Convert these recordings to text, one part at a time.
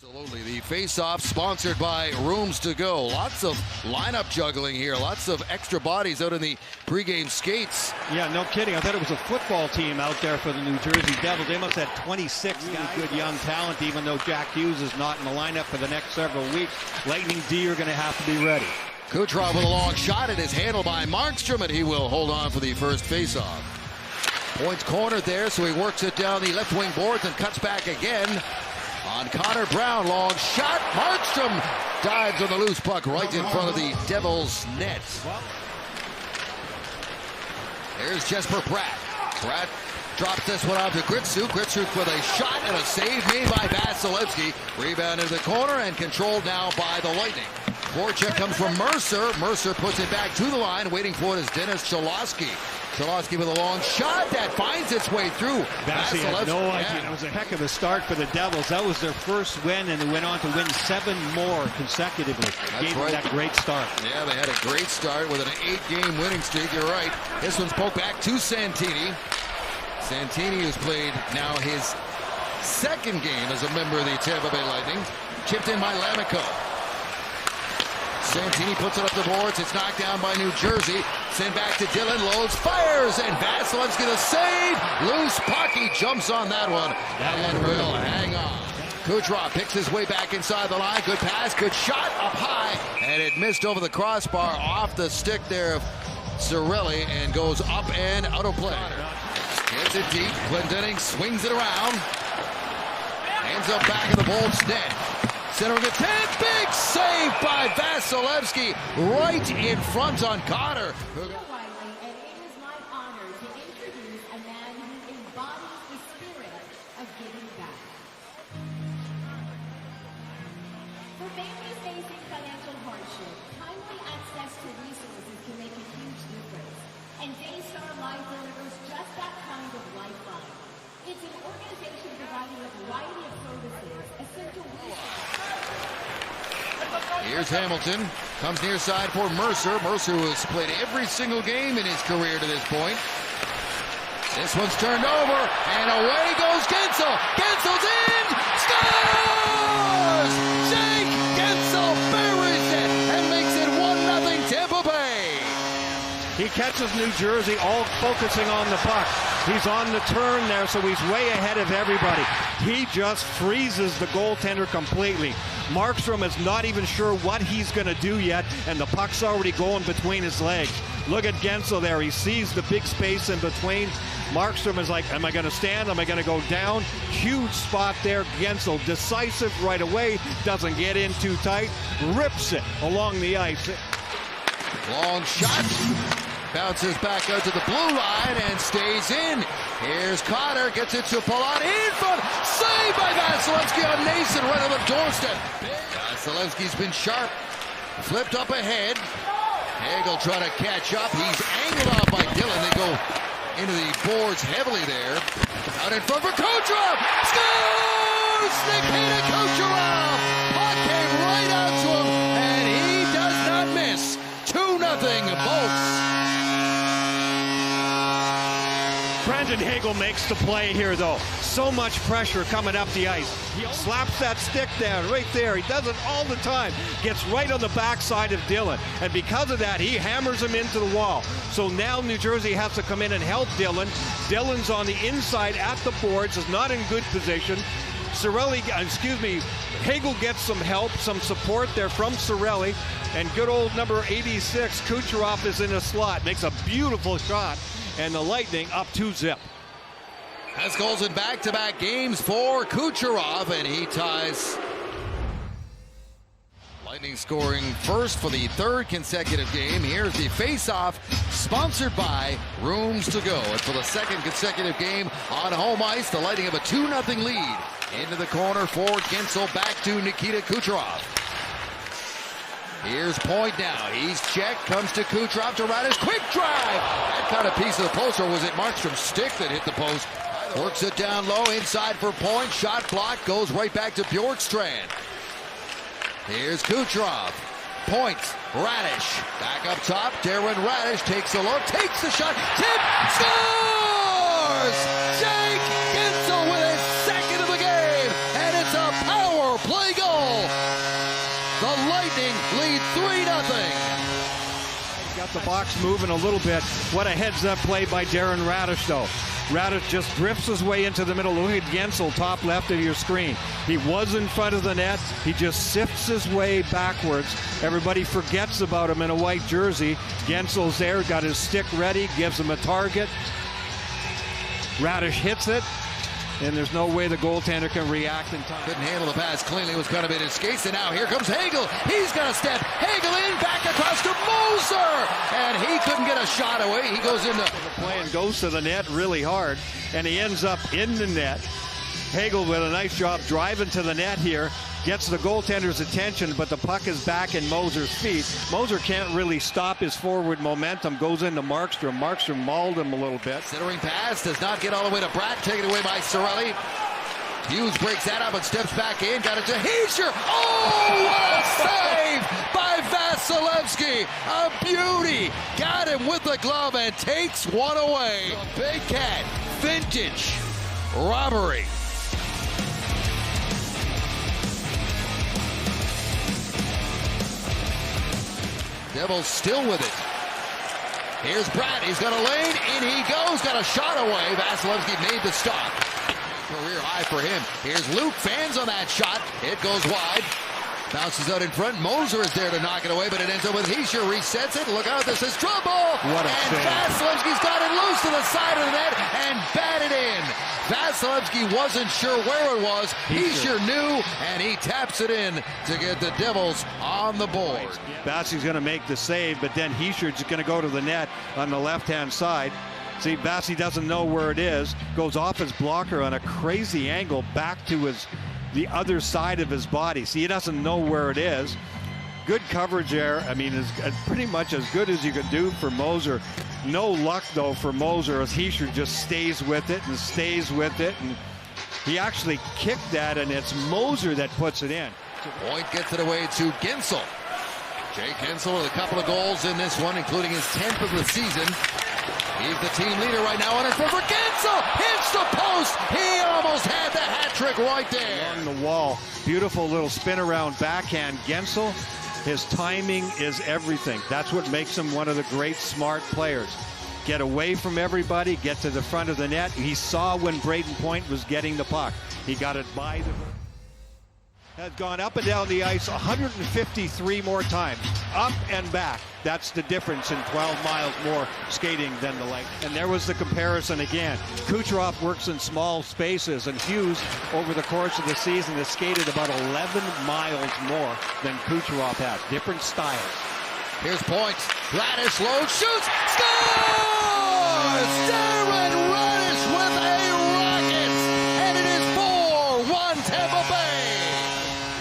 Absolutely. The face-off sponsored by Rooms to Go. Lots of lineup juggling here. Lots of extra bodies out in the pregame skates. Yeah, no kidding. I thought it was a football team out there for the New Jersey Devils. They must have had 26 really good young talent, even though Jack Hughes is not in the lineup for the next several weeks. Lightning D are going to have to be ready. Kucherov with a long shot. It is handled by Markstrom, and he will hold on for the first face-off. Points cornered there, so he works it down the left wing boards and cuts back again. On Connor Brown, long shot. Markstrom dives on the loose puck right in front of the Devils' net. There's Jesper Bratt. Bratt drops this one out to Guentzel. Guentzel with a shot and a save made by Vasilevsky. Rebound into the corner and controlled now by the Lightning. Forecheck comes from Mercer. Mercer puts it back to the line. Waiting for it is Dennis Cholowski. Cholowski with a long shot that finds its way through. Vasilevsky had no idea. It was a heck of a start for the Devils. That was their first win, and they went on to win 7 more consecutively. Gave them that great start. Yeah, they had a great start with an 8-game winning streak. You're right. This one's poked back to Santini. Santini has played now his 2nd game as a member of the Tampa Bay Lightning. Chipped in by Lamico. Santini puts it up the boards. It's knocked down by New Jersey. Sent back to Dylan. Loads, fires, and Vasilevsky the save. Loose puck. He jumps on that one and will hang on. Kucherov picks his way back inside the line. Good pass, good shot up high, and it missed over the crossbar off the stick there of Cirelli and goes up and out of play. Gets it deep. Glendening swings it around. Ends up back in the Bolts net. Center of the 10, big save by Vasilevsky right in front on Connor. And it is my honor to introduce a man who embodies the spirit of giving back. For families facing financial hardship, timely access to resources can make a huge difference. And Daystar Life delivers just that kind of lifeline. It's an organization providing a variety of services, essential resources. Here's Hamilton. Comes near side for Mercer. Mercer has played every single game in his career to this point. This one's turned over, and away goes Guentzel. Guentzel's in! Scores! Jake Guentzel buries it and makes it 1-0 Tampa Bay. He catches New Jersey, all focusing on the puck. He's on the turn there, so he's way ahead of everybody. He just freezes the goaltender completely. Markstrom is not even sure what he's going to do yet, and the puck's already going between his legs. Look at Guentzel there. He sees the big space in between. Markstrom is like, am I going to stand? Am I going to go down? Huge spot there. Guentzel decisive right away. Doesn't get in too tight. Rips it along the ice. Long shot. Bounces back out to the blue line and stays in. Here's Connor, gets it to Palat in front. Saved by Vasilevsky on Nason right on the doorstep. Vasilevsky's been sharp. Flipped up ahead. Hagel trying to catch up. He's angled off by Dylan. They go into the boards heavily there. Out in front for Kucherov. Scores! Nikita Kucherov. Puck came right out to him, and he does not miss. 2-0 Bolts. Brendan Hagel makes the play here, though. So much pressure coming up the ice. He slaps that stick down right there. He does it all the time. Gets right on the backside of Dylan. And because of that, he hammers him into the wall. So now New Jersey has to come in and help Dylan. Dylan's on the inside at the boards, is not in good position. Hagel gets some help, some support there from Cirelli. And good old number 86, Kucherov, is in a slot. Makes a beautiful shot. And the Lightning up 2-0. Has goals in back-to-back games for Kucherov, and he ties. Lightning scoring first for the 3rd consecutive game. Here's the face-off, sponsored by Rooms to Go. And for the 2nd consecutive game on home ice, the Lightning have a 2-0 lead. Into the corner for Guentzel, back to Nikita Kucherov. Here's Point now. He's checked. Comes to Kucherov to Raddysh. Quick drive. That kind of piece of the post, or was it Markstrom's stick that hit the post? Works it down low. Inside for Point. Shot blocked. Goes right back to Bjorkstrand. Here's Kucherov. Point. Raddysh. Back up top. Darren Raddysh takes a look. Takes the shot. Tip. Scores! Jake Guentzel with his 2nd of the game. And it's a power play goal. Lightning lead 3-0. Got the box moving a little bit. What a heads-up play by Darren Raddysh, though. Raddysh just drifts his way into the middle. Look at Guentzel, top left of your screen. He was in front of the net. He just sifts his way backwards. Everybody forgets about him in a white jersey. Guentzel's there, got his stick ready, gives him a target. Raddysh hits it, and there's no way the goaltender can react in time. Couldn't handle the pass cleanly. It was kind of in his skates, and now here comes Hagel. He's going to step. Hagel in, back across to Moser, and he couldn't get a shot away. He goes into the play and goes to the net really hard, and he ends up in the net. Hagel with a nice job driving to the net here, gets the goaltender's attention, but the puck is back in Moser's feet. Moser can't really stop his forward momentum, goes into Markstrom. Markstrom mauled him a little bit. Centering pass, does not get all the way to Bratt, taken away by Cirelli. Hughes breaks that up and steps back in, got it to Hischier. Oh, what a save by Vasilevsky. A beauty. Got him with the glove and takes one away. Big Cat, vintage robbery. Devils still with it. Here's Bratt. He's got a lane. In he goes. Got a shot away. Vasilevsky made the stop. Career high for him. Here's Luke. Fans on that shot. It goes wide. Bounces out in front. Moser is there to knock it away, but it ends up with Hischier. Resets it. Look out. This is trouble. What a and save. Vasilevsky's got it loose to the side of the net and batted in. Vasilevsky wasn't sure where it was. Hischier knew, and he taps it in to get the Devils on the board. Bassey's going to make the save, but then Hischier's going to go to the net on the left-hand side. See, Bassey doesn't know where it is. Goes off his blocker on a crazy angle back to the other side of his body. See, he doesn't know where it is. Good coverage there. I mean, it's pretty much as good as you could do for Moser. No luck, though, for Moser, as Hischier just stays with it and stays with it. And he actually kicked that, and it's Moser that puts it in. Point gets it away to Guentzel. Jake Guentzel with a couple of goals in this one, including his 10th of the season. He's the team leader right now on his foot for Guentzel. Hits the post. He almost had the hat trick right there. Along the wall. Beautiful little spin around backhand. Guentzel, his timing is everything. That's what makes him one of the great smart players. Get away from everybody, get to the front of the net. He saw when Braden Point was getting the puck. He got it by the... Has gone up and down the ice 153 more times, up and back. That's the difference in 12 miles more skating than the Lightning. And there was the comparison again. Kucherov works in small spaces, and Hughes, over the course of the season, has skated about 11 miles more than Kucherov has. Different styles. Here's Point. Raddysh loads, shoots, scores! Darren Raddysh with a rocket, and it is 4-1 Tampa Bay.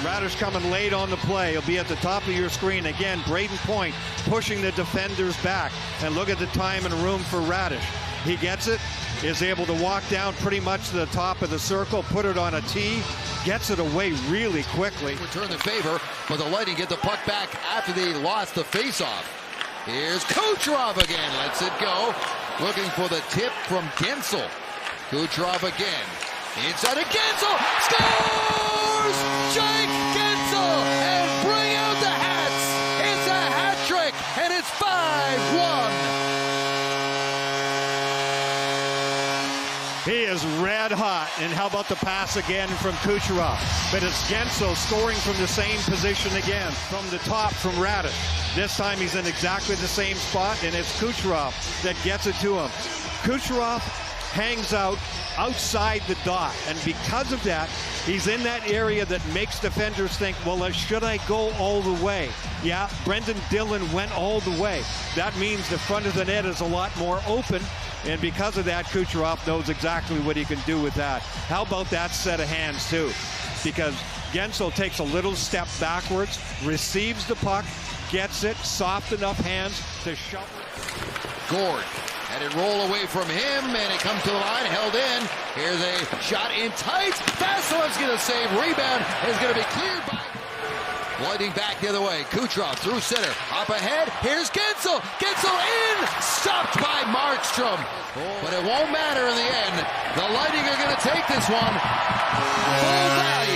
Raddysh coming late on the play. He'll be at the top of your screen. Again, Braden Point pushing the defenders back. And look at the time and room for Raddysh. He gets it, is able to walk down pretty much to the top of the circle, put it on a tee, gets it away really quickly. Return the favor, but the Lightning get the puck back after they lost the faceoff. Here's Kucherov again, lets it go. Looking for the tip from Guentzel. Kucherov again. Inside of Guentzel, scores! Jake Guentzel, and bring out the hats. It's a hat trick, and it's 5-1. He is red hot. And how about the pass again from Kucherov? But it's Guentzel scoring from the same position again, from the top from Raddysh. This time he's in exactly the same spot, and it's Kucherov that gets it to him. Kucherov hangs out outside the dot, and because of that, he's in that area that makes defenders think, well, should I go all the way? Yeah, Brendan Dillon went all the way. That means the front of the net is a lot more open, and because of that, Kucherov knows exactly what he can do with that. How about that set of hands, too? Because Guentzel takes a little step backwards, receives the puck, gets it, soft enough hands to shovel it. Gord had it roll away from him, and it comes to the line, held in. Here's a shot in tight. Vasilevsky going to save. Rebound is going to be cleared by... Lightning back the other way. Kucherov through center. Up ahead. Here's Guentzel. Guentzel in. Stopped by Markstrom. But it won't matter in the end. The Lightning are going to take this one. Full value.